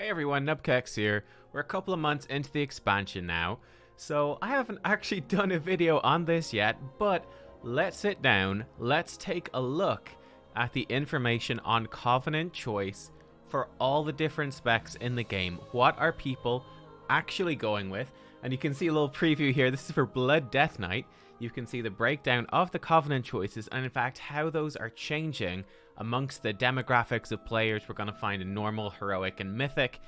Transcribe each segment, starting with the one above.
Hey everyone, Nubkeks here. We're a couple of months into the expansion now, so I haven't actually done a video on this yet, but let's sit down, let's take a look at the information on Covenant choice for all the different specs in the game. What are people actually going with? And you can see a little preview here. This is for Blood Death Knight. You can see the breakdown of the Covenant choices and in fact how those are changing amongst the demographics of players we're going to find in normal, heroic, and mythic.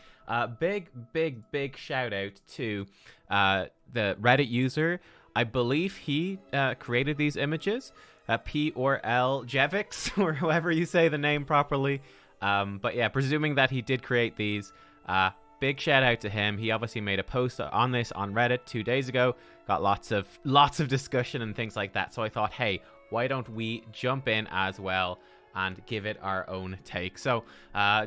Big shout out to the Reddit user. I believe he created these images, P or L Jevix, or however you say the name properly. But yeah, presuming that he did create these, big shout out to him. He obviously made a post on this on Reddit 2 days ago. Got lots of discussion and things like that. So I thought, hey, why don't we jump in as well and give it our own take? So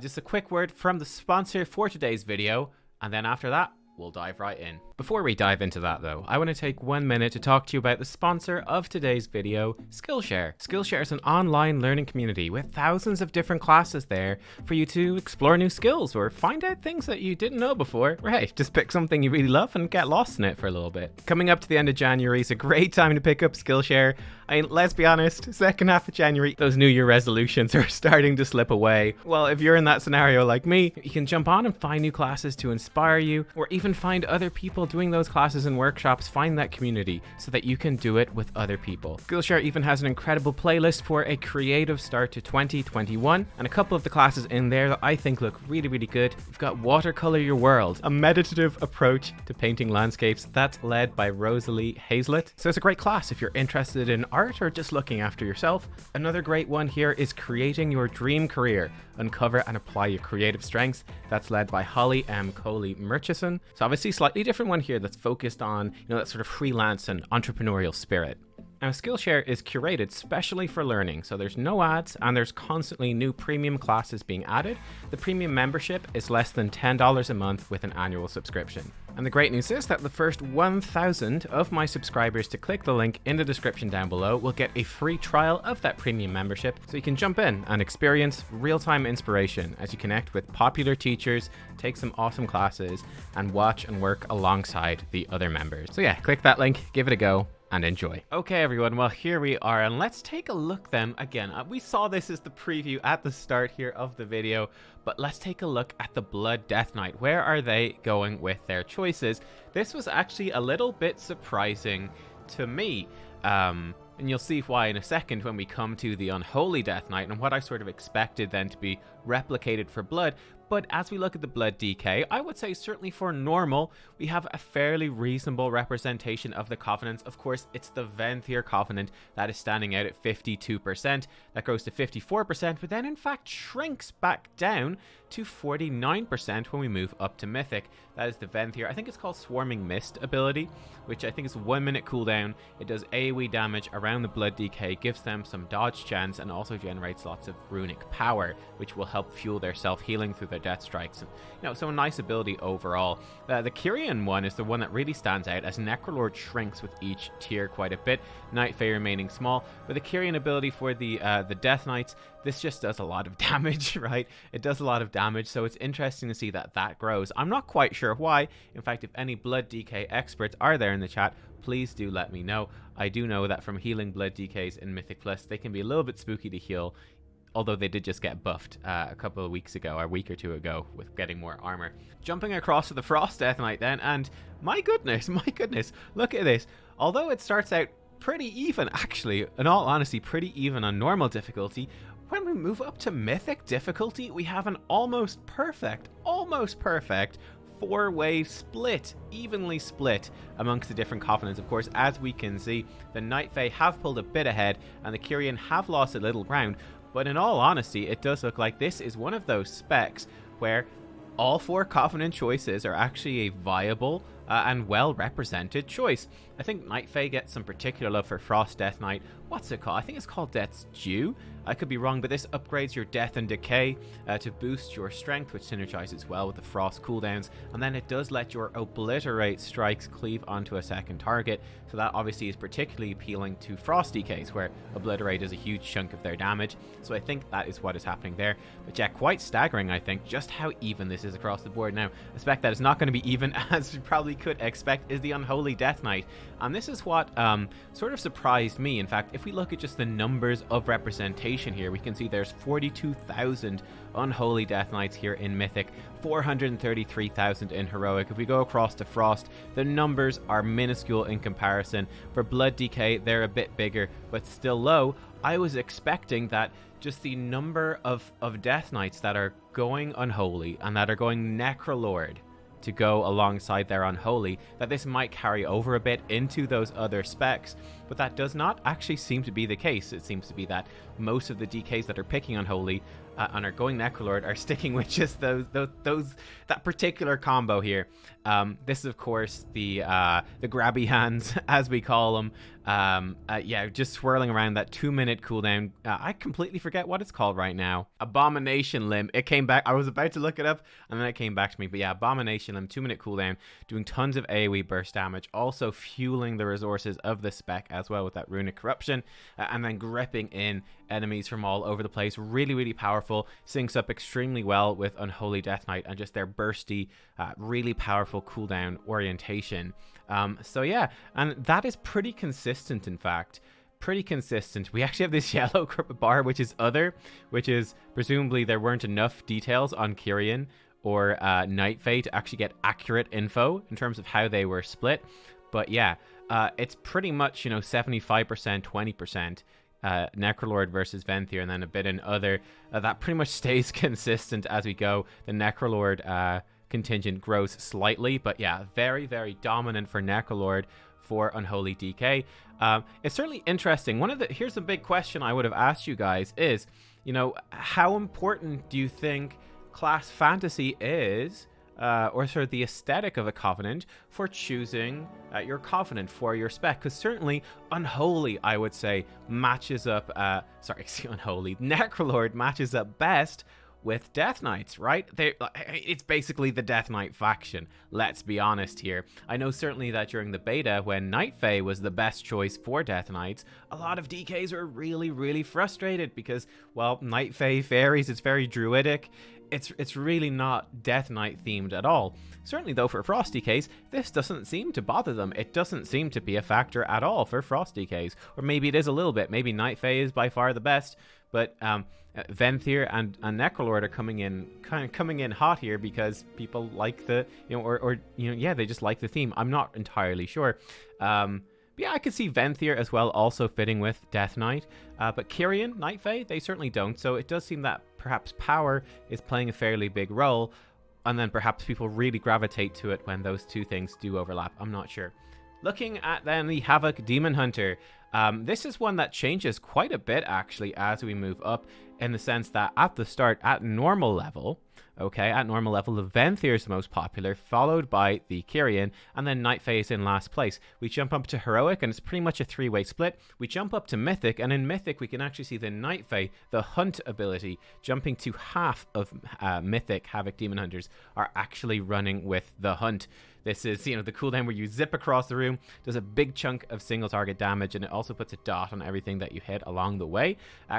just a quick word from the sponsor for today's video, and then after that we'll dive right in. Before we dive into that though, I want to take 1 minute to talk to you about the sponsor of today's video, Skillshare. Skillshare is an online learning community with thousands of different classes there for you to explore new skills or find out things that you didn't know before. Or hey, just pick something you really love and get lost in it for a little bit. Coming up to the end of January is a great time to pick up Skillshare. I mean, let's be honest, second half of January, those New Year resolutions are starting to slip away. Well, if you're in that scenario like me, you can jump on and find new classes to inspire you, or even find other people doing those classes and workshops. Find that community so that you can do it with other people. Skillshare even has an incredible playlist for a creative start to 2021, and a couple of the classes in there that I think look really good. You've got Watercolor Your World, a meditative approach to painting landscapes that's led by Rosalie Hazlett. So it's a great class if you're interested in art or just looking after yourself. Another great one here is Creating Your Dream Career, Uncover and Apply Your Creative Strengths. That's led by Holly M. Coley Murchison. So obviously slightly different one here that's focused on, that sort of freelance and entrepreneurial spirit. Now, Skillshare is curated specially for learning, so there's no ads and there's constantly new premium classes being added. The premium membership is less than $10 a month with an annual subscription. And the great news is that the first 1,000 of my subscribers to click the link in the description down below will get a free trial of that premium membership, so you can jump in and experience real-time inspiration as you connect with popular teachers, take some awesome classes, and watch and work alongside the other members. So yeah, click that link, give it a go, and enjoy. Okay everyone, well here we are, and let's take a look then. Again, we saw this as the preview at the start here of the video, but let's take a look at the Blood Death Knight. Where are they going with their choices? This was actually a little bit surprising to me, and you'll see why in a second when we come to the Unholy Death Knight and what I sort of expected then to be replicated for Blood. But as we look at the Blood DK, I would say certainly for normal, we have a fairly reasonable representation of the Covenants. Of course, it's the Venthyr Covenant that is standing out at 52%. That goes to 54%, but then in fact shrinks back down to 49% when we move up to Mythic. That is the Venthyr. I think it's called Swarming Mist ability, which I think is 1 minute cooldown. It does AoE damage around the Blood DK, gives them some dodge chance, and also generates lots of runic power, which will help fuel their self-healing through their death strikes. And, so a nice ability overall. The Kyrian one is the one that really stands out, as Necrolord shrinks with each tier quite a bit, Night Fae remaining small. But the Kyrian ability for the Death Knights, this just does a lot of damage, right? It does a lot of damage, so it's interesting to see that grows. I'm not quite sure why. In fact, if any Blood DK experts are there in the chat, please do let me know. I do know that from healing Blood DKs in Mythic Plus, they can be a little bit spooky to heal, although they did just get buffed a couple of weeks ago, or a week or two ago, with getting more armor. Jumping across to the Frost Death Knight then, and my goodness, look at this. Although it starts out pretty even, actually, in all honesty, pretty even on normal difficulty, when we move up to Mythic difficulty, we have an almost perfect 4-way split, evenly split amongst the different Covenants. Of course, as we can see, the Night Fae have pulled a bit ahead, and the Kyrian have lost a little ground. But in all honesty, it does look like this is one of those specs where all 4 Covenant choices are actually a viable and well-represented choice. I think Night Fae gets some particular love for Frost Death Knight. What's it called? I think it's called Death's Due. I could be wrong, but this upgrades your Death and Decay to boost your strength, which synergizes well with the Frost cooldowns, and then it does let your Obliterate strikes cleave onto a second target, so that obviously is particularly appealing to Frost DKs, where Obliterate is a huge chunk of their damage, so I think that is what is happening there. But yeah, quite staggering, I think, just how even this is across the board. Now, a spec that is not going to be even, as you probably could expect, is the Unholy Death Knight, and this is what sort of surprised me. In fact, if we look at just the numbers of representation here, we can see there's 42,000 Unholy Death Knights here in Mythic, 433,000 in Heroic. If we go across to Frost, the numbers are minuscule in comparison. For Blood DK, they're a bit bigger, but still low. I was expecting that just the number of Death Knights that are going Unholy and that are going Necrolord to go alongside their Unholy, that this might carry over a bit into those other specs, but that does not actually seem to be the case. It seems to be that most of the DKs that are picking Unholy and are going Necrolord are sticking with just that particular combo here. This is of course the grabby hands, as we call them. Yeah, just swirling around that 2-minute cooldown. I completely forget what it's called right now. Abomination Limb. It came back. I was about to look it up and then it came back to me. But yeah, Abomination Limb, 2-minute cooldown, doing tons of AoE burst damage, also fueling the resources of the spec as well with that Runic Corruption, and then gripping in enemies from all over the place. Really, really powerful. Syncs up extremely well with Unholy Death Knight and just their bursty, really powerful cooldown orientation. So yeah, and that is pretty consistent, in fact. Pretty consistent. We actually have this yellow bar, which is other, which is presumably there weren't enough details on Kyrian or Night Fae to actually get accurate info in terms of how they were split. But yeah, it's pretty much, 75%, 20%. Necrolord versus Venthyr, and then a bit in other. That pretty much stays consistent as we go. The Necrolord contingent grows slightly, but yeah, very, very dominant for Necrolord for Unholy DK. It's certainly interesting. Here's a big question I would have asked you guys is, how important do you think class fantasy is, or sort of the aesthetic of a Covenant, for choosing your Covenant for your spec? Because certainly Unholy, I would say, matches up, Unholy, Necrolord matches up best with Death Knights, right? It's basically the Death Knight faction, let's be honest here. I know certainly that during the beta, when Night Fae was the best choice for Death Knights, a lot of DKs were really, really frustrated because, well, Night Fae fairies, it's very druidic. It's really not Death Knight themed at all. Certainly though, for Frost DKs, this doesn't seem to bother them. It doesn't seem to be a factor at all for Frost DKs. Or maybe it is a little bit. Maybe Night Fae is by far the best, but Venthyr and Necrolord are coming in hot here because people like the, they just like the theme. I'm not entirely sure. But yeah, I could see Venthyr as well also fitting with Death Knight. But Kyrian, Night Fae, they certainly don't. So it does seem that perhaps power is playing a fairly big role. And then perhaps people really gravitate to it when those two things do overlap. I'm not sure. Looking at then the Havoc Demon Hunter. This is one that changes quite a bit actually as we move up, in the sense that at the start, at normal level, the Venthyr is the most popular, followed by the Kyrian, and then Night Fae is in last place. We jump up to Heroic, and it's pretty much a 3-way split. We jump up to Mythic, and in Mythic, we can actually see the Night Fae, the Hunt ability, jumping to half of Mythic Havoc Demon Hunters are actually running with the Hunt. This is, the cooldown where you zip across the room, does a big chunk of single target damage, and it also puts a dot on everything that you hit along the way.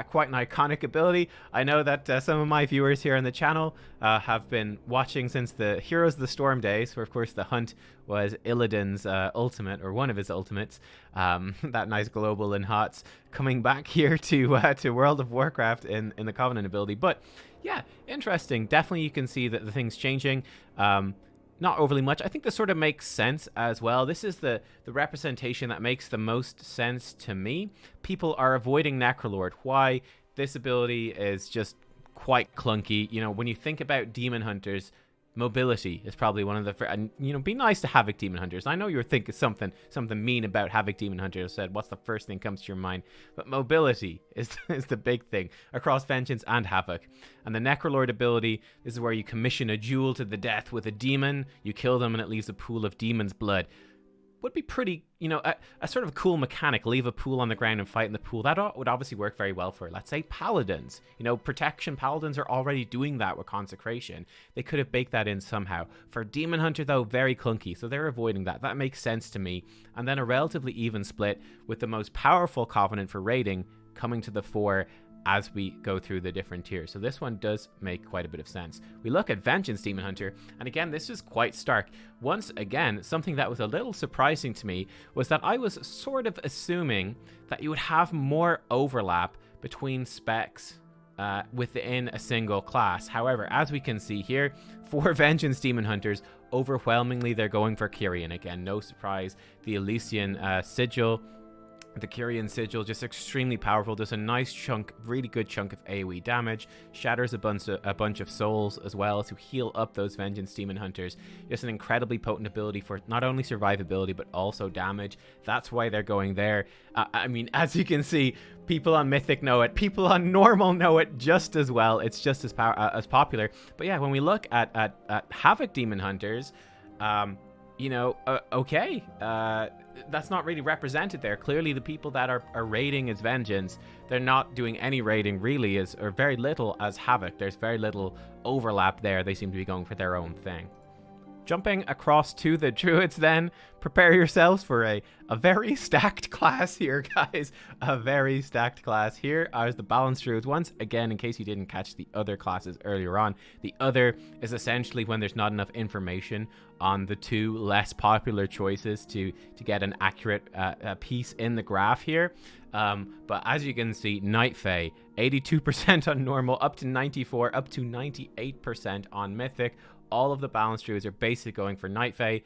Quite an iconic ability. I know that some of my viewers here on the channel have been watching since the Heroes of the Storm days, where of course the Hunt was Illidan's ultimate, or one of his ultimates. That nice global in HOTS, coming back here to World of Warcraft in the Covenant ability. But yeah, interesting. Definitely you can see that the thing's changing. Not overly much. I think this sort of makes sense as well. This is the representation that makes the most sense to me. People are avoiding Necrolord. Why? This ability is just quite clunky. When you think about Demon Hunters, mobility is probably one of the, and you know, be nice to Havoc Demon Hunters. I know you were thinking something mean about Havoc Demon Hunters. Said, what's the first thing comes to your mind? But mobility is the big thing across Vengeance and Havoc. And the Necrolord ability, this is where you commission a duel to the death with a demon. You kill them and it leaves a pool of demon's blood. Would be pretty, you know, a sort of cool mechanic. Leave a pool on the ground and fight in the pool. That would obviously work very well for, let's say, Paladins. You know, protection Paladins are already doing that with Consecration. They could have baked that in somehow. For Demon Hunter, though, very clunky, so they're avoiding that. That makes sense to me. And then a relatively even split with the most powerful Covenant for raiding coming to the fore as we go through the different tiers. So this one does make quite a bit of sense. We look at Vengeance Demon Hunter, and again, this is quite stark. Once again, something that was a little surprising to me was that I was sort of assuming that you would have more overlap between specs within a single class. However, as we can see here, for Vengeance Demon Hunters, overwhelmingly they're going for Kyrian. Again, no surprise. The Elysian Sigil, the Kyrian Sigil, just extremely powerful. Does a nice chunk, really good chunk of AoE damage. Shatters a bunch of souls as well to heal up those Vengeance Demon Hunters. Just an incredibly potent ability for not only survivability, but also damage. That's why they're going there. I mean, as you can see, people on Mythic know it. People on Normal know it just as well. It's just as popular. But yeah, when we look at Havoc Demon Hunters, you know, okay, that's not really represented there. Clearly, the people that are raiding as Vengeance, they're not doing any raiding really, or very little as Havoc. There's very little overlap there. They seem to be going for their own thing. Jumping across to the Druids then, prepare yourselves for a very stacked class here, guys. A very stacked class. Here are the Balanced Druids. Once again, in case you didn't catch the other classes earlier on, the other is essentially when there's not enough information on the two less popular choices to get an accurate piece in the graph here. But as you can see, Night Fae, 82% on Normal, up to 94%, up to 98% on Mythic. All of the Balanced Druids are basically going for Night Fae.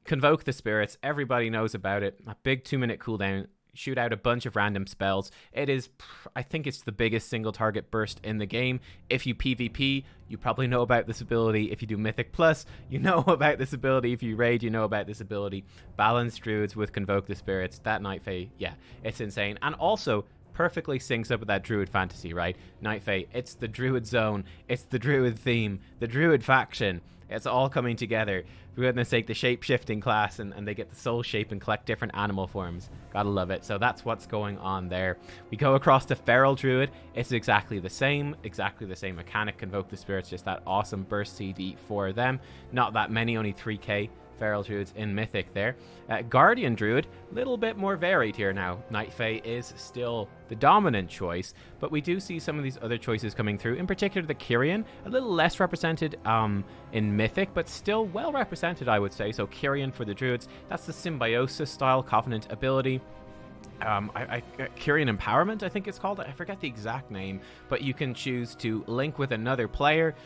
Convoke the Spirits, everybody knows about it. A big 2-minute cooldown, shoot out a bunch of random spells. It is, I think it's the biggest single target burst in the game. If you PvP, you probably know about this ability. If you do Mythic Plus, you know about this ability. If you raid, you know about this ability. Balanced Druids with Convoke the Spirits, that Night Fae, yeah, it's insane. And also, perfectly syncs up with that Druid fantasy, right? Night Fae, it's the Druid zone, it's the Druid theme, the Druid faction. It's all coming together. For goodness sake, the shape-shifting class, and they get the soul shape and collect different animal forms. Gotta love it. So that's what's going on there. We go across to Feral Druid. It's exactly the same mechanic. Convoke the Spirits, just that awesome burst CD for them. Not that many, only 3k. Feral Druids in Mythic there. Guardian Druid, a little bit more varied here now. Night Fae is still the dominant choice, but we do see some of these other choices coming through, in particular the Kyrian, a little less represented in Mythic, but still well represented, I would say. So Kyrian for the Druids, that's the Symbiosis style Covenant ability. Kyrian Empowerment, I think it's called. I forget the exact name, but you can choose to link with another player.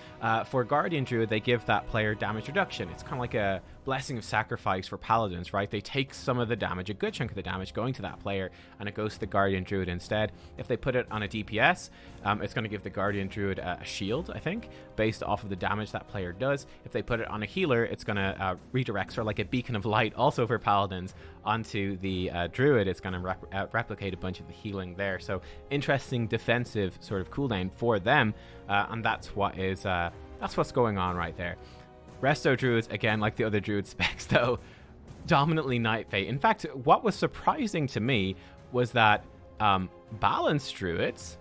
For Guardian Druid, they give that player damage reduction. It's kind of like a Blessing of Sacrifice for Paladins, right? They take some of the damage, a good chunk of the damage going to that player, and it goes to the Guardian Druid instead. If they put it on a DPS, it's going to give the Guardian Druid a shield, I think, based off of the damage that player does. If they put it on a healer, it's going to redirect, sort of like a beacon of light, also for Paladins, onto the Druid. It's going to replicate a bunch of the healing there. So interesting defensive sort of cooldown for them, and that's what's going on right there. Resto Druids, again, like the other Druid specs, though, dominantly Night Fae. In fact, what was surprising to me was that Balanced Druids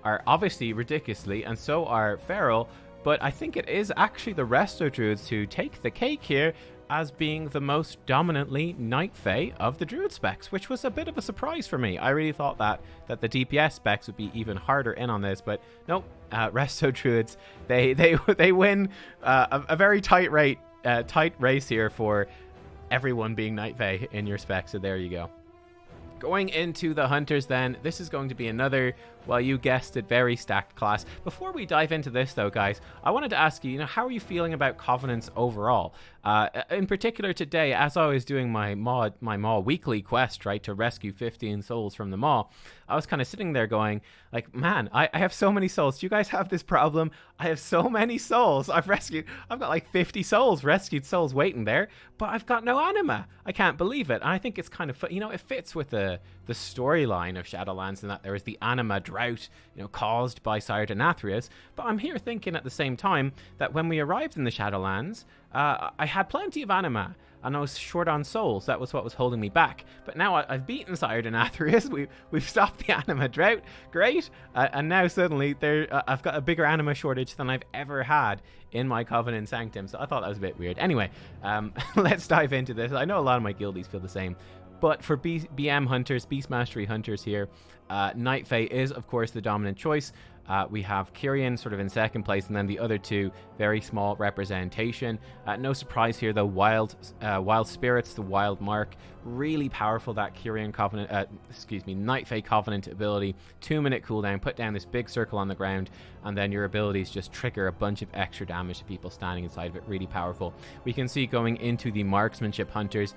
are obviously ridiculously, and so are Feral, but I think it is actually the Resto Druids who take the cake here as being the most dominantly Night Fae of the Druid specs, which was a bit of a surprise for me. I really thought that the DPS specs would be even harder in on this, but nope. Resto Druids, they win a very tight race here for everyone being Night Fae in your spec, so there you go. Going into the Hunters then, this is going to be another, well, you guessed it, very stacked class. Before we dive into this though, guys, I wanted to ask you, how are you feeling about Covenants overall? In particular today, as I was doing my Maw weekly quest, right, to rescue 15 souls from the Maw, I was kind of sitting there going, like, man, I have so many souls. Do you guys have this problem? I have so many souls. I've got like 50 souls, rescued souls waiting there, but I've got no anima. I can't believe it. And I think it's kind of fun. It fits with the storyline of Shadowlands in that there is the anima drought, caused by Sire Denathrius. But I'm here thinking at the same time that when we arrived in the Shadowlands, I had plenty of anima, and I was short on souls. That was what was holding me back. But now I've beaten Sire Denathrius. We've stopped the anima drought. Great. And now suddenly I've got a bigger anima shortage than I've ever had in my Covenant Sanctum. So I thought that was a bit weird. Anyway, let's dive into this. I know a lot of my guildies feel the same. But for BM Hunters, Beast Mastery Hunters here, Night Fae is, of course, the dominant choice. We have Kyrian sort of in second place, and then the other two, very small representation. No surprise here, though, Wild Spirits, the Wild Mark, really powerful, that Kyrian Covenant, Night Fae Covenant ability. 2-minute cooldown, put down this big circle on the ground, and then your abilities just trigger a bunch of extra damage to people standing inside of it. Really powerful. We can see going into the Marksmanship Hunters,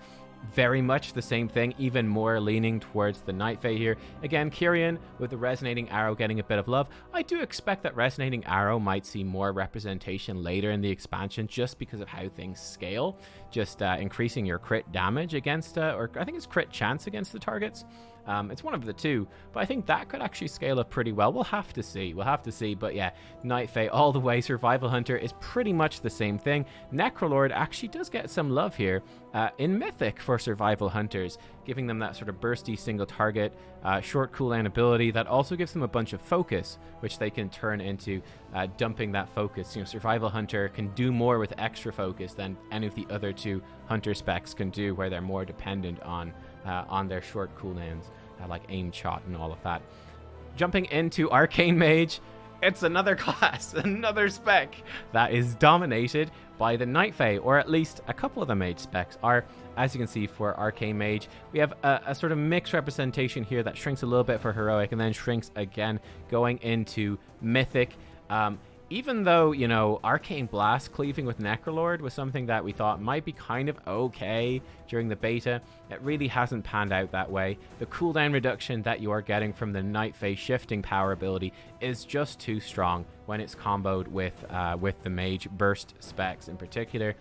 very much the same thing, even more leaning towards the Night Fae here. Again, Kyrian with the Resonating Arrow getting a bit of love. I do expect that Resonating Arrow might see more representation later in the expansion just because of how things scale. Just increasing your crit damage against, or I think it's crit chance against the targets. It's one of the two, but I think that could actually scale up pretty well. We'll have to see. But yeah, Night Fae all the way. Survival Hunter is pretty much the same thing. Necrolord actually does get some love here in Mythic for Survival Hunters, giving them that sort of bursty single target, short cooldown ability that also gives them a bunch of focus, which they can turn into dumping that focus. Survival Hunter can do more with extra focus than any of the other two Hunter specs can do, where they're more dependent on their short cooldowns, like aim shot and all of that. Jumping into Arcane Mage, it's another class, another spec that is dominated by the Night Fae, or at least a couple of the Mage specs are. As you can see for Arcane Mage, we have a sort of mixed representation here that shrinks a little bit for Heroic and then shrinks again going into Mythic. Even though, Arcane Blast cleaving with Necrolord was something that we thought might be kind of okay during the beta, it really hasn't panned out that way. The cooldown reduction that you are getting from the Night Fae shifting power ability is just too strong when it's comboed with the Mage burst specs in particular.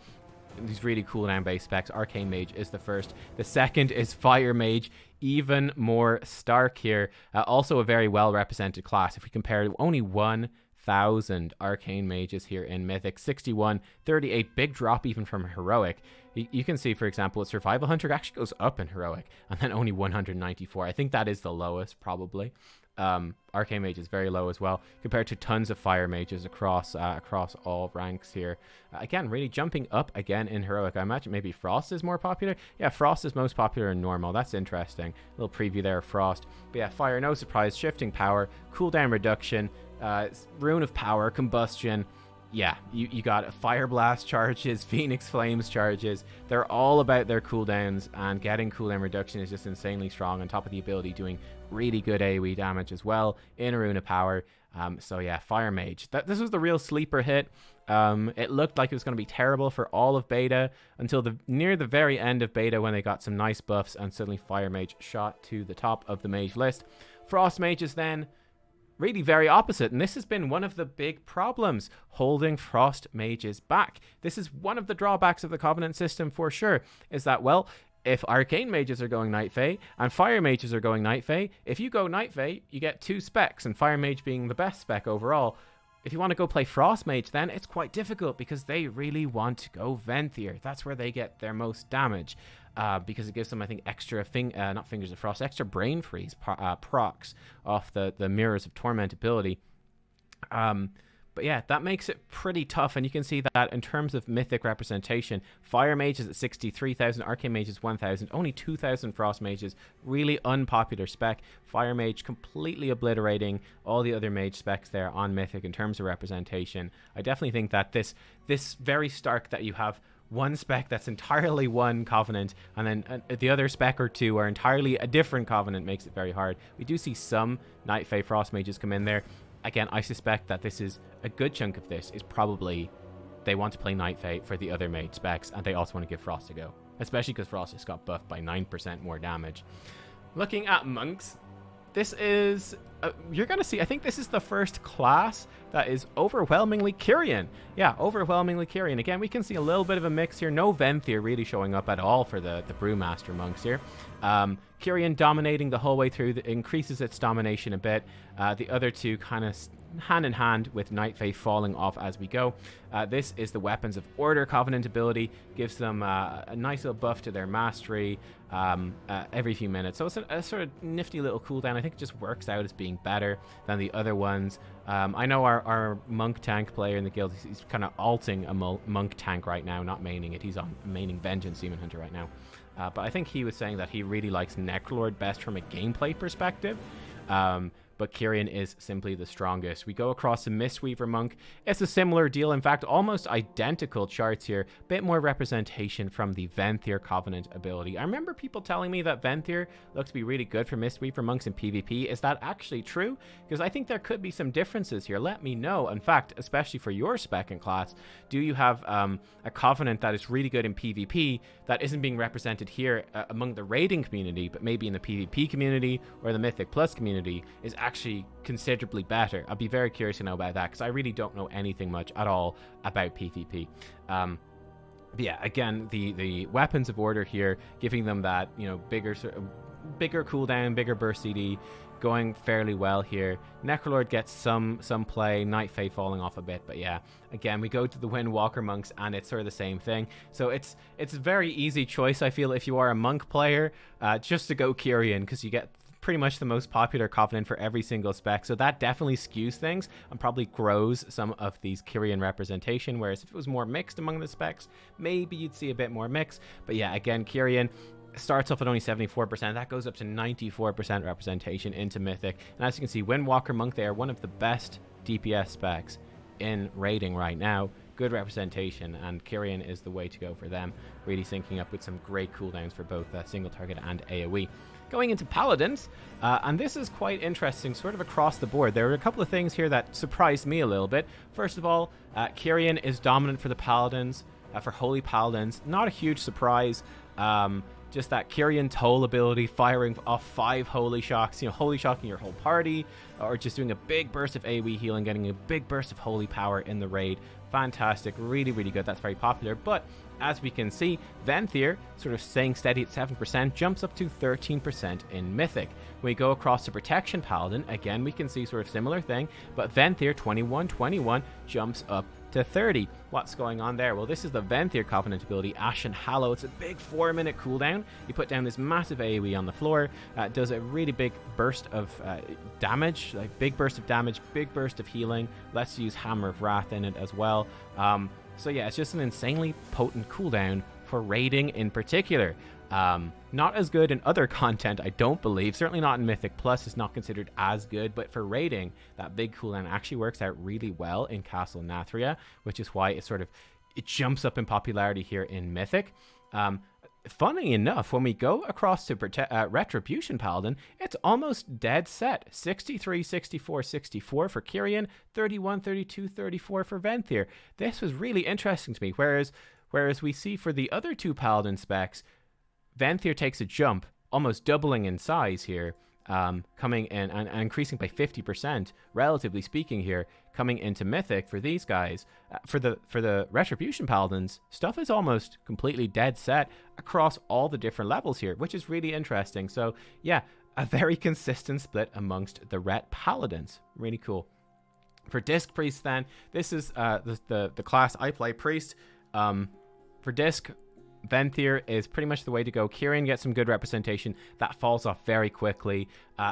These really cooldown based specs. Arcane Mage is the first. The second is Fire Mage, even more stark here. Also a very well represented class. If we compare only 1,000 Arcane Mages here in Mythic, 61, 38, big drop even from Heroic. You can see, for example, Survival Hunter actually goes up in Heroic, and then only 194. I think that is the lowest, probably. Arcane Mage is very low as well, compared to tons of Fire Mages across all ranks here. Again, really jumping up again in Heroic. I imagine maybe Frost is more popular. Yeah, Frost is most popular in Normal. That's interesting. A little preview there of Frost. But yeah, Fire, no surprise. Shifting power, cooldown reduction, Rune of Power, Combustion. Yeah, you got Fire Blast charges, Phoenix Flames charges. They're all about their cooldowns, and getting cooldown reduction is just insanely strong, on top of the ability doing really good AoE damage as well in a Rune of Power. So yeah, Fire Mage. This was the real sleeper hit. It looked like it was going to be terrible for all of beta until near the very end of beta, when they got some nice buffs, and suddenly Fire Mage shot to the top of the Mage list. Frost Mages then, really very opposite, and this has been one of the big problems holding Frost Mages back. This is one of the drawbacks of the Covenant system for sure, is that, well, if Arcane Mages are going Night Fae and Fire Mages are going Night Fae, if you go Night Fae, you get 2 specs, and Fire Mage being the best spec overall. If you want to go play Frost Mage, then it's quite difficult, because they really want to go Venthyr. That's where they get their most damage, because it gives them, I think, extra not Fingers of Frost, extra Brain Freeze procs off the Mirrors of Torment ability. But yeah, that makes it pretty tough, and you can see that in terms of Mythic representation. Fire Mage is at 63,000, Arcane Mage is 1,000, only 2,000 Frost Mages. Really unpopular spec. Fire Mage completely obliterating all the other Mage specs there on Mythic in terms of representation. I definitely think that this very stark that you have one spec that's entirely one Covenant, and then the other spec or two are entirely a different Covenant, makes it very hard. We do see some Night Fae Frost Mages come in there. Again, I suspect that this is a good chunk of this is probably they want to play Night Fae for the other Mage specs, and they also want to give Frost a go, especially because Frost just got buffed by 9% more damage. Looking at monks, this is you're gonna see, I think this is the first class that is overwhelmingly Kyrian. Yeah, overwhelmingly Kyrian. Again, we can see a little bit of a mix here. No Venthyr really showing up at all for the Brewmaster monks here. Kyrian dominating the whole way through, increases its domination a bit. The other two kind of hand in hand with Night Fae falling off as we go. This is the Weapons of Order Covenant ability, gives them a nice little buff to their mastery every few minutes. So it's a sort of nifty little cooldown. I think it just works out as being better than the other ones. I know our monk tank player in the guild, he's kind of alting a monk tank right now, not maining it. He's on maining Vengeance Demon Hunter right now. But I think he was saying that he really likes Necrolord best from a gameplay perspective. But Kyrian is simply the strongest. We go across the Mistweaver Monk. It's a similar deal. In fact, almost identical charts here. Bit more representation from the Venthyr Covenant ability. I remember people telling me that Venthyr looked to be really good for Mistweaver Monks in PvP. Is that actually true? Because I think there could be some differences here. Let me know. In fact, especially for your spec and class, do you have a Covenant that is really good in PvP that isn't being represented here among the raiding community, but maybe in the PvP community or the Mythic Plus community is actually considerably better? I'd be very curious to know about that, because I really don't know anything much at all about PvP. But yeah, again, the Weapons of Order here, giving them that, you know, bigger cooldown, bigger burst CD, going fairly well here. Necrolord gets some play, Night Fae falling off a bit, but yeah, again, we go to the Windwalker monks and it's sort of the same thing. So it's a very easy choice, I feel, if you are a monk player, just to go Kyrian, because you get pretty much the most popular Covenant for every single spec. So that definitely skews things and probably grows some of these Kyrian representation, whereas if it was more mixed among the specs, maybe you'd see a bit more mix. But yeah, again, Kyrian starts off at only 74%. That goes up to 94% representation into Mythic. And as you can see, Windwalker Monk, they are one of the best DPS specs in raiding right now. Good representation, and Kyrian is the way to go for them. Really syncing up with some great cooldowns for both single target and AoE. Going into Paladins, and this is quite interesting, sort of across the board. There are a couple of things here that surprised me a little bit. First of all, Kyrian is dominant for the Paladins, for Holy Paladins. Not a huge surprise. Just that Kyrian Toll ability, firing off 5 Holy Shocks, you know, Holy Shocking your whole party, or just doing a big burst of AoE healing, getting a big burst of Holy Power in the raid. Fantastic, really, really good. That's very popular. But as we can see, Venthyr, sort of staying steady at 7%, jumps up to 13% in Mythic. When we go across to Protection Paladin, again, we can see sort of similar thing, but Venthyr 21 jumps up to 30. What's going on there? Well, this is the Venthyr Covenant ability, Ashen Hallow. It's a big 4-minute cooldown. You put down this massive AoE on the floor, does a really big burst of damage, like big burst of damage, big burst of healing. Let's use Hammer of Wrath in it as well. So yeah, it's just an insanely potent cooldown for raiding in particular. Not as good in other content, I don't believe. Certainly not in Mythic Plus. It's not considered as good, but for raiding, that big cooldown actually works out really well in Castle Nathria, which is why it jumps up in popularity here in Mythic. Funny enough, when we go across to Retribution Paladin, it's almost dead set. 63, 64, 64 for Kyrian, 31, 32, 34 for Venthyr. This was really interesting to me, whereas we see for the other two Paladin specs, Venthyr takes a jump, almost doubling in size here, coming in and increasing by 50%, relatively speaking here, coming into Mythic for these guys. For the Retribution Paladins, stuff is almost completely dead set across all the different levels here, which is really interesting. So yeah, a very consistent split amongst the Ret Paladins. Really cool. For Disc Priest then, this is the class I play, Priest. For Disc, Venthyr is pretty much the way to go. Kyrian gets some good representation. That falls off very quickly.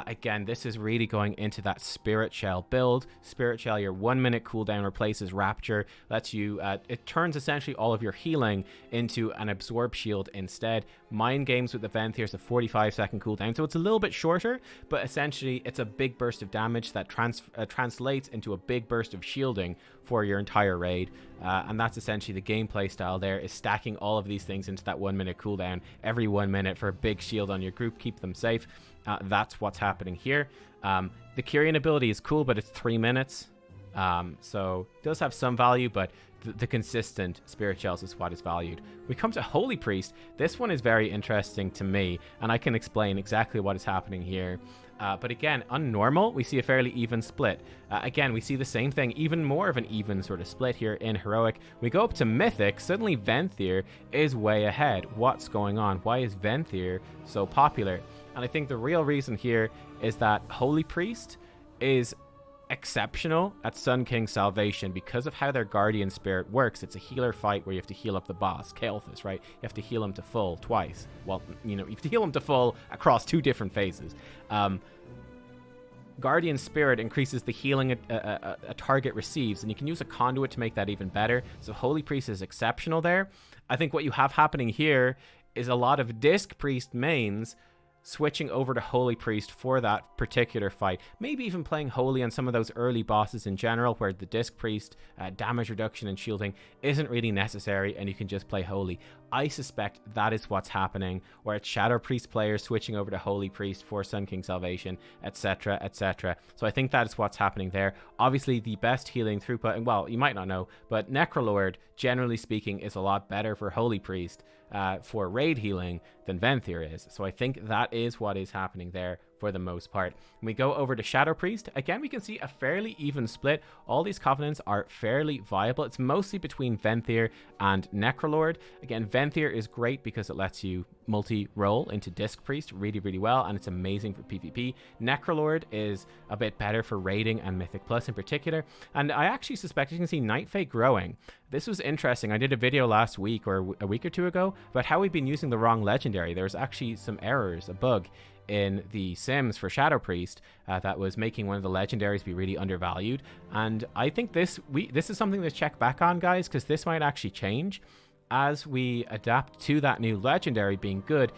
Again, this is really going into that Spirit Shell build. Spirit Shell, your 1 minute cooldown replaces Rapture, lets you, it turns essentially all of your healing into an Absorb Shield instead. Mind Games with the Venthyr is a 45-second cooldown, so it's a little bit shorter, but essentially it's a big burst of damage that translates into a big burst of shielding for your entire raid. And that's essentially the gameplay style there, is stacking all of these things into that 1 minute cooldown every 1 minute for a big shield on your group, keep them safe. That's what's happening here. The Kyrian ability is cool, but it's 3 minutes. So it does have some value, but the consistent Spirit Shells is what is valued. We come to Holy Priest. This one is very interesting to me, and I can explain exactly what is happening here. But again, on normal, we see a fairly even split. Again, we see the same thing, even more of an even sort of split here in Heroic. We go up to Mythic, suddenly Venthyr is way ahead. What's going on? Why is Venthyr so popular? And I think the real reason here is that Holy Priest is exceptional at Sun King's Salvation because of how their Guardian Spirit works. It's a healer fight where you have to heal up the boss, Kael'thas, right? You have to heal him to full twice. Well, you know, you have to heal him to full across 2 different phases. Guardian Spirit increases the healing a target receives, and you can use a conduit to make that even better. So Holy Priest is exceptional there. I think what you have happening here is a lot of Disc Priest mains switching over to Holy Priest for that particular fight. Maybe even playing Holy on some of those early bosses in general, where the Disc Priest damage reduction and shielding isn't really necessary, and you can just play Holy. I suspect that is what's happening, where it's Shadow Priest players switching over to Holy Priest for Sun King Salvation, etc., etc. So I think that is what's happening there. Obviously, the best healing throughput, and well, you might not know, but Necrolord, generally speaking, is a lot better for Holy Priest for raid healing than Venthyr is. So I think that is what is happening there for the most part. When we go over to Shadow Priest, again, we can see a fairly even split. All these covenants are fairly viable. It's mostly between Venthyr and Necrolord. Again, Venthyr is great because it lets you multi-roll into Disc Priest really, really well, and it's amazing for PvP. Necrolord is a bit better for raiding and Mythic Plus in particular, and I actually suspect you can see Night Fae growing. This was interesting. I did a video last week or a week or 2 ago about how we've been using the wrong legendary. There was actually some errors, a bug in the Sims for Shadow Priest that was making one of the legendaries be really undervalued, and I think this is something to check back on, guys, because this might actually change as we adapt to that new legendary being good,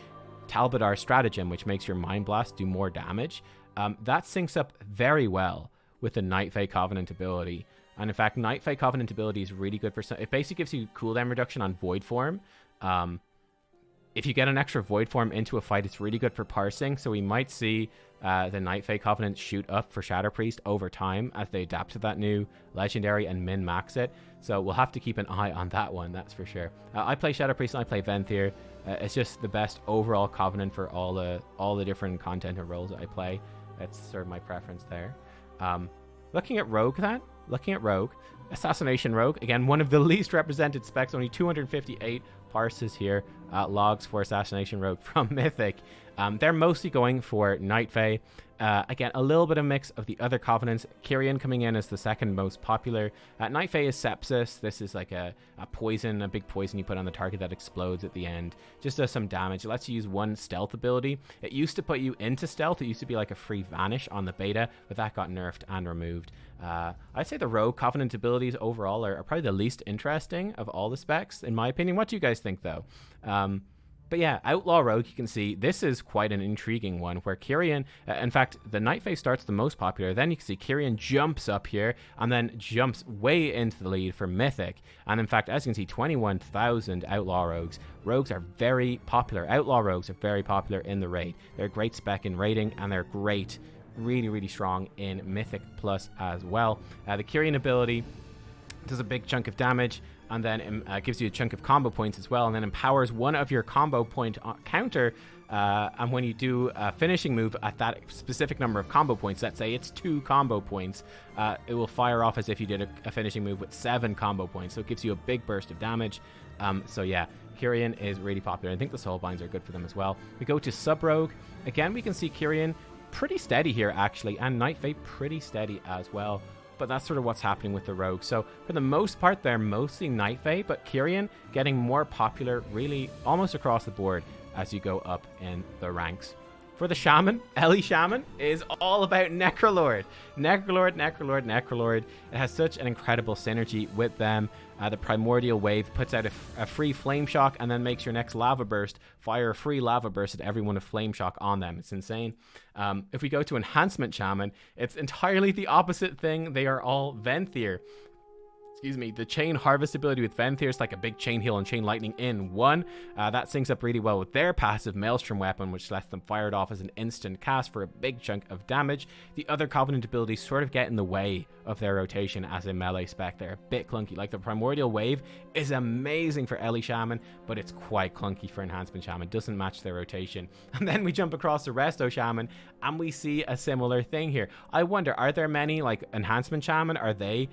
Talbadar Stratagem, which makes your Mind Blast do more damage. That syncs up very well with the Night Fae Covenant ability. And in fact, Night Fae Covenant ability is really good for some. It basically gives you cooldown reduction on Void Form. If you get an extra Void Form into a fight, it's really good for parsing. So we might see the Night Fae Covenant shoot up for Shadow Priest over time as they adapt to that new legendary and min-max it. So we'll have to keep an eye on that one, that's for sure. I play Shadow Priest and I play Venthyr. It's just the best overall covenant for all the different content and roles that I play. That's sort of my preference there. Looking at Rogue, Assassination Rogue, again, one of the least represented specs, only 258 parses here, logs for Assassination Rogue from Mythic. They're mostly going for Night Fae. Again, a little bit of mix of the other covenants. Kyrian coming in as the second most popular. Night Fae is Sepsis. This is like a poison, a big poison you put on the target that explodes at the end. Just does some damage. It lets you use one stealth ability. It used to put you into stealth. It used to be like a free vanish on the beta, but that got nerfed and removed. I'd say the Rogue Covenant abilities overall are probably the least interesting of all the specs, in my opinion. What do you guys think, though? But yeah, Outlaw Rogue, you can see this is quite an intriguing one where Kyrian, in fact, the Night Fae starts the most popular. Then you can see Kyrian jumps up here and then jumps way into the lead for Mythic. And in fact, as you can see, 21,000 Outlaw Rogues. Rogues are very popular. Outlaw Rogues are very popular in the raid. They're a great spec in raiding, and they're great, really, really strong in Mythic Plus as well. The Kyrian ability does a big chunk of damage, and then gives you a chunk of combo points as well, and then empowers one of your combo point counter, and when you do a finishing move at that specific number of combo points, let's say it's 2 combo points, it will fire off as if you did a finishing move with 7 combo points, so it gives you a big burst of damage. So yeah, Kyrian is really popular. I think the Soulbinds are good for them as well. We go to Sub-Rogue. Again, we can see Kyrian pretty steady here, actually, and Night Fae pretty steady as well. But that's sort of what's happening with the Rogue. So for the most part, they're mostly Night Fae, but Kyrian getting more popular really almost across the board as you go up in the ranks. For the Shaman, Ellie Shaman is all about Necrolord. Necrolord. It has such an incredible synergy with them. The Primordial Wave puts out a free Flame Shock and then makes your next Lava Burst fire a free Lava Burst at everyone with Flame Shock on them. It's insane. If we go to Enhancement Shaman, it's entirely the opposite thing. They are all Venthyr. Excuse me, the Chain Harvest ability with Venthyr is like a big Chain Heal and Chain Lightning in one. That syncs up really well with their passive Maelstrom weapon, which lets them fire it off as an instant cast for a big chunk of damage. The other Covenant abilities sort of get in the way of their rotation as a melee spec. They're a bit clunky. Like the Primordial Wave is amazing for Ellie Shaman, but it's quite clunky for Enhancement Shaman. Doesn't match their rotation. And then we jump across to Resto Shaman, and we see a similar thing here. I wonder, are there many like Enhancement Shaman? Are they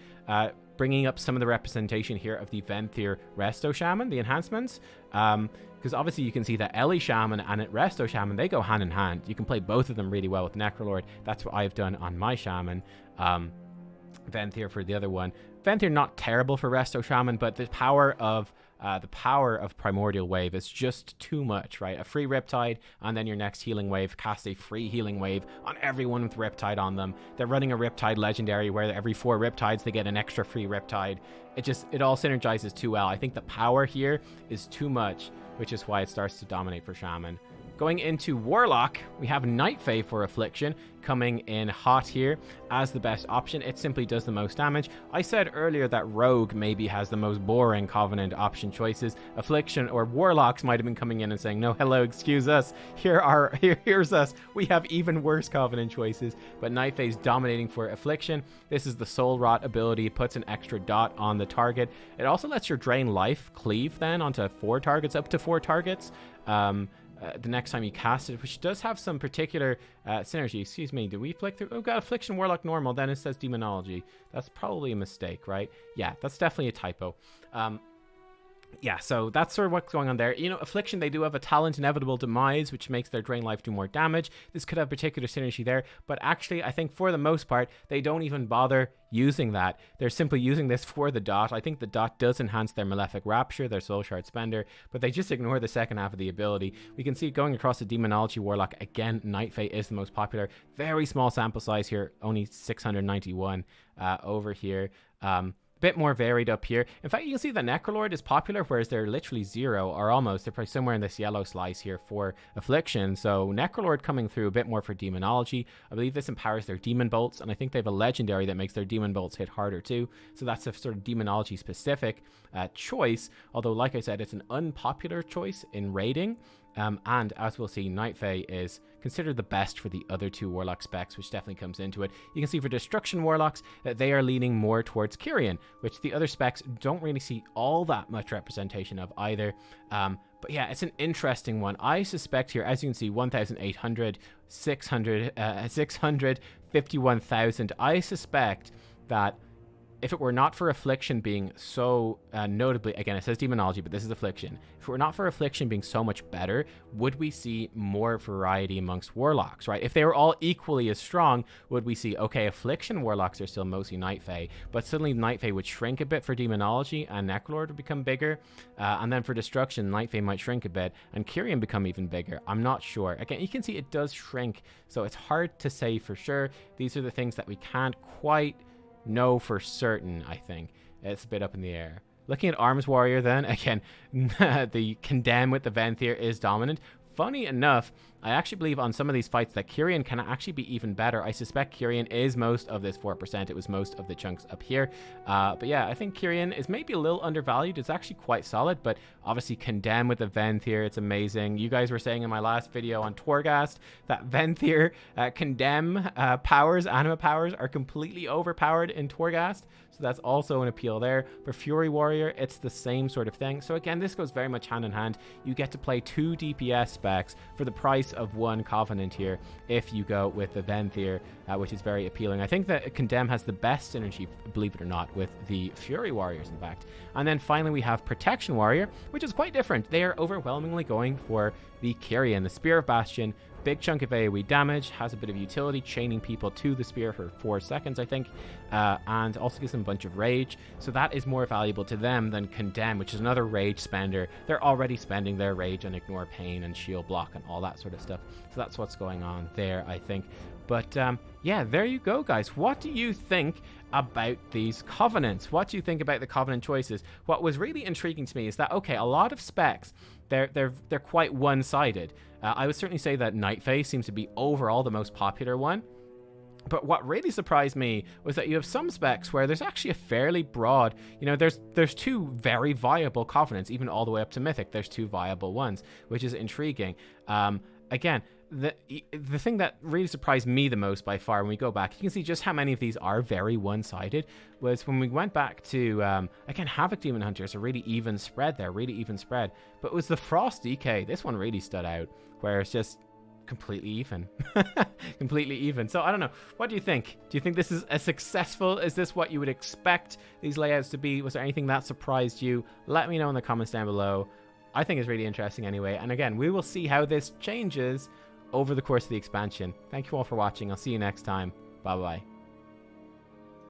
bringing up some of the representation here of the Venthyr Resto Shaman, the enhancements? Because obviously you can see that Ellie Shaman and Resto Shaman, they go hand in hand. You can play both of them really well with Necrolord. That's what I've done on my Shaman. Venthyr for the other one. Venthyr not terrible for Resto Shaman, but the power of Primordial Wave is just too much, right? A free Riptide, and then your next healing wave, cast a free healing wave on everyone with Riptide on them. They're running a Riptide legendary where every 4 Riptides they get an extra free Riptide. It all synergizes too well. I think the power here is too much, which is why it starts to dominate for Shaman. Going into Warlock, we have Night Fae for Affliction coming in hot here as the best option. It simply does the most damage. I said earlier that Rogue maybe has the most boring Covenant option choices. Affliction or Warlocks might have been coming in and saying, no, hello, excuse us. Here's us. We have even worse Covenant choices. But Night Fae is dominating for Affliction. This is the Soul Rot ability. It puts an extra dot on the target. It also lets your Drain Life cleave then onto 4 targets, up to 4 targets. The next time you cast it, which does have some particular synergy. Excuse me, did we flick through? Oh, got Affliction, Warlock, Normal, then it says Demonology. That's probably a mistake, right? Yeah, that's definitely a typo. Yeah, so that's sort of what's going on there. You know, Affliction, they do have a talent Inevitable Demise, which makes their Drain Life do more damage. This could have particular synergy there, but actually, I think for the most part, they don't even bother using that. They're simply using this for the dot. I think the dot does enhance their Malefic Rapture, their Soul Shard Spender, but they just ignore the second half of the ability. We can see going across the Demonology Warlock, again, Night Fae is the most popular. Very small sample size here, only 691 over here. Bit more varied up here. In fact, you can see the Necrolord is popular, whereas they're literally 0 or almost. They're probably somewhere in this yellow slice here for Affliction. So Necrolord coming through a bit more for Demonology. I believe this empowers their Demon Bolts, and I think they have a legendary that makes their Demon Bolts hit harder too. So that's a sort of Demonology specific choice. Although, like I said, it's an unpopular choice in raiding. And as we'll see, Night Fae is considered the best for the other 2 Warlock specs, which definitely comes into it. You can see for Destruction Warlocks that they are leaning more towards Kyrian, which the other specs don't really see all that much representation of either. But yeah, it's an interesting one. I suspect here, as you can see, 1,800, 600, 651,000. I suspect that if it were not for Affliction being so notably, again, it says Demonology, but this is Affliction. If it were not for Affliction being so much better, would we see more variety amongst Warlocks, right? If they were all equally as strong, would we see, okay, Affliction Warlocks are still mostly Night Fae, but suddenly Night Fae would shrink a bit for Demonology, and Necrolord would become bigger, and then for Destruction, Night Fae might shrink a bit, and Kyrian become even bigger. I'm not sure. Again, you can see it does shrink, so it's hard to say for sure. These are the things that we can't quite know for certain. I think it's a bit up in the air. Looking at Arms Warrior then, again, the Condemn with the Venthyr is dominant. Funny enough, I actually believe on some of these fights that Kyrian can actually be even better. I suspect Kyrian is most of this 4%. It was most of the chunks up here. But yeah, I think Kyrian is maybe a little undervalued. It's actually quite solid, but obviously Condemn with the Venthyr, it's amazing. You guys were saying in my last video on Torghast that Venthyr Condemn powers, anima powers, are completely overpowered in Torghast. So that's also an appeal there. For Fury Warrior, it's the same sort of thing. So again, this goes very much hand in hand. You get to play 2 DPS specs for the price of 1 Covenant here if you go with the Venthyr, which is very appealing. I think that Condemn has the best synergy, believe it or not, with the Fury Warriors, in fact. And then finally we have Protection Warrior, which is quite different. They are overwhelmingly going for the Kyrian, the Spear of Bastion big chunk of AoE damage, has a bit of utility, chaining people to the spear for 4 seconds, I think, and also gives them a bunch of rage. So that is more valuable to them than Condemn, which is another rage spender. They're already spending their rage on Ignore Pain and Shield Block and all that sort of stuff. So that's what's going on there, I think. But yeah, there you go, guys. What do you think about these covenants? What do you think about the covenant choices? What was really intriguing to me is that, okay, a lot of specs, they're quite one-sided. I would certainly say that Nightface seems to be overall the most popular one. But what really surprised me was that you have some specs where there's actually a fairly broad, you know, there's 2 very viable covenants, even all the way up to Mythic. There's 2 viable ones, which is intriguing. Again, the thing that really surprised me the most by far when we go back, you can see just how many of these are very one-sided, was when we went back to, again, Havoc Demon Hunter is a really even spread there, really even spread. But it was the Frost DK, this one really stood out, where it's just completely even. Completely even. So I don't know, what do you think? Do you think this is as successful? Is this what you would expect these layouts to be? Was there anything that surprised you? Let me know in the comments down below. I think it's really interesting anyway. And again, we will see how this changes over the course of the expansion. Thank you all for watching. I'll see you next time. Bye bye.